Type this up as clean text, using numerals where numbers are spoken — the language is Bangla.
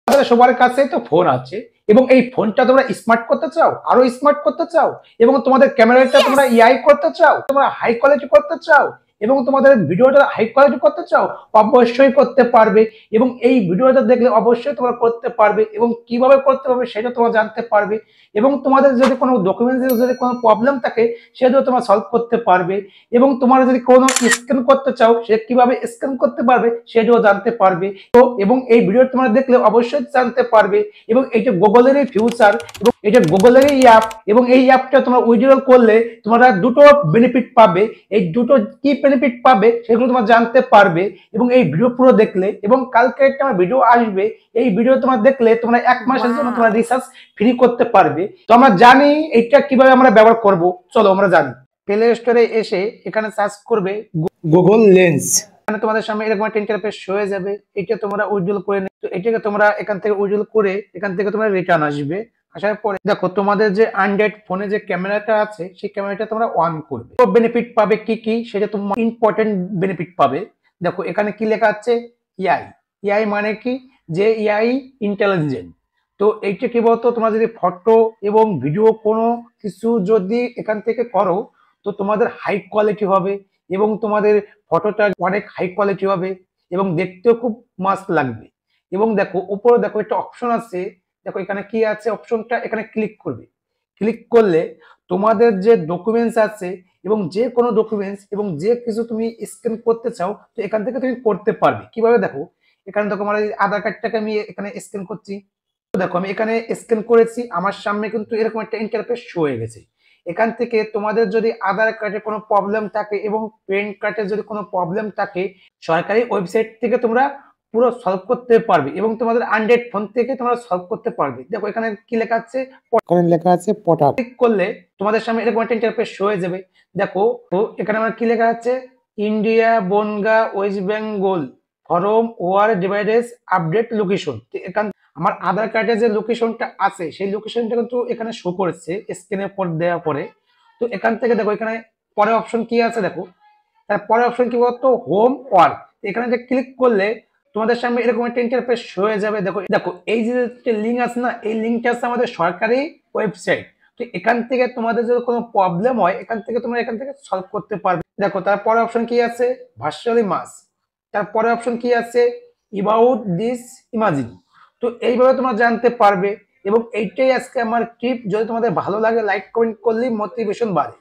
আমাদের সবার কাছে তো ফোন আছে এবং এই ফোনটা তোমরা স্মার্ট করতে চাও, আরো স্মার্ট করতে চাও এবং তোমাদের ক্যামেরাটা তোমরা এআই করতে চাও, তোমরা হাই কোয়ালিটি করতে চাও এবং তোমাদের ভিডিওটা হাই কোয়ালিটি করতে চাও, অবশ্যই করতে পারবে। এবং এই ভিডিওটা দেখলে অবশ্যই তোমরা করতে পারবে এবং কিভাবে করতে পারবে সেটা তোমরা জানতে পারবে। এবং তোমাদের যদি কোনো ডকুমেন্টসের যদি কোনো প্রবলেম থাকে সেটাও তোমরা সলভ করতে পারবে। এবং তোমরা যদি কোনো স্ক্যান করতে চাও সে কিভাবে স্ক্যান করতে পারবে সেটাও জানতে পারবে। তো এবং এই ভিডিও তোমরা দেখলে অবশ্যই জানতে পারবে। এবং এইটা গুগলেরই ফিউচার এবং এটা গুগলেরই অ্যাপ এবং এই অ্যাপটা তোমরা উইথড্রল করলে তোমরা দুটো বেনিফিট পাবে। এই দুটো কি বেনিফিট পাবে সেগুলো তোমরা জানতে পারবে এবং এই ভিডিও পুরো দেখলে। এবং কালকে একটা আমার ভিডিও আসবে, এই ভিডিও তোমরা দেখলে তোমরা 1 মাসের জন্য তোমরা রিসার্চ ফ্রি করতে পারবে। তো আমরা জানি এটা কিভাবে আমরা ব্যবহার করব, চলো আমরা জানি। প্লে স্টোরে এসে এখানে সার্চ করবে গুগল লেন্স। এখানে তোমাদের সামনে এরকম একটা ইন্টারফেস হয়ে যাবে। এটা তোমরা উইথড্রল করে নিও। তো এটাকে তোমরা এখান থেকে উইথড্রল করে এখান থেকে তোমরা রিটার্ন আসবে। আসার পরে দেখো তোমাদের যে অ্যান্ড্রয়েড ফোনে যে ক্যামেরাটা আছে সেই ক্যামেরাটা তোমরা অন করবে। তো বেনিফিট পাবে কি কি সেটা তোমার ইম্পর্টেন্ট বেনিফিট পাবে। দেখো এখানে কি লেখা আছে, এআই। এআই মানে কি, যে এআই ইন্টেলিজেন্ট। তো এইটা কি বলতো, তোমরা যদি ফটো এবং ভিডিও কোনো কিছু যদি এখান থেকে করো তো তোমাদের হাই কোয়ালিটি হবে এবং তোমাদের ফটোটা অনেক হাই কোয়ালিটি হবে এবং দেখতেও খুব মাস্ত লাগবে। এবং দেখো উপরে দেখো একটা অপশন আছে, দেখো এখানে কি আছে অপশনটা, এখানে ক্লিক করবে। ক্লিক করলে তোমাদের যে ডকুমেন্টস আছে এবং যে কোনো ডকুমেন্টস এবং যে কিছু তুমি স্ক্যান করতে চাও তো এখান থেকে তুমি করতে পারবে। কিভাবে দেখো, এখানে দেখো আমার আধার কার্ডটাকে আমি এখানে স্ক্যান করছি। দেখো আমি এখানে স্ক্যান করেছি, আমার সামনে কিন্তু এরকম একটা ইন্টারফেস শো হয়ে গেছে। এখান থেকে তোমাদের যদি আধার কার্ডে কোনো প্রবলেম থাকে এবং প্যান কার্ডে যদি কোনো প্রবলেম থাকে সরকারি ওয়েবসাইট থেকে তোমরা পুরো সলভ করতে পারবে এবং তোমাদের অ্যান্ড্রয়েড ফোন থেকে তোমরা সলভ করতে পারবে। দেখো এখানে কি লেখা আছে, এখানে লেখা আছে পটা। ক্লিক করলে তোমাদের সামনে এরকম একটা ইন্টারফেস শো হয়ে যাবে। দেখো তো এখানে আমার কি লেখা আছে, India Bongaon west Bengal from your devices update location. এখান আমার আধার কার্ডে যে লোকেশনটা আছে সেই লোকেশনটা কিন্তু এখানে শো করেছে স্ক্রিনের পর দেওয়ার পরে। তো এখান থেকে দেখো এখানে পরের অপশন কি আছে, দেখো তার পরের অপশন কি বলতো, হোম ওয়ার্ক। এখানে যে ক্লিক করলে তোমাদের সামনে এরকম একটা ইন্টারফেস হয়ে যাবে। দেখো দেখো এই যে লিঙ্ক আছে না, এই লিঙ্কটা আছে আমাদের সরকারি ওয়েবসাইট। তো এখান থেকে তোমাদের যদি কোনো প্রবলেম হয় এখান থেকে তোমরা এখান থেকে সলভ করতে পারবে। দেখো তারপরে অপশন কি আছে, ভার্চুয়ালি মাস। তারপরে অপশন কি আছে, অ্যাবাউট দিস ইমাজিন। তো এইভাবে তোমরা জানতে পারবে এবং এইটাই আজকে আমার টিপ। যদি তোমাদের ভালো লাগে লাইক কমেন্ট করলেই মোটিভেশন বাড়ে।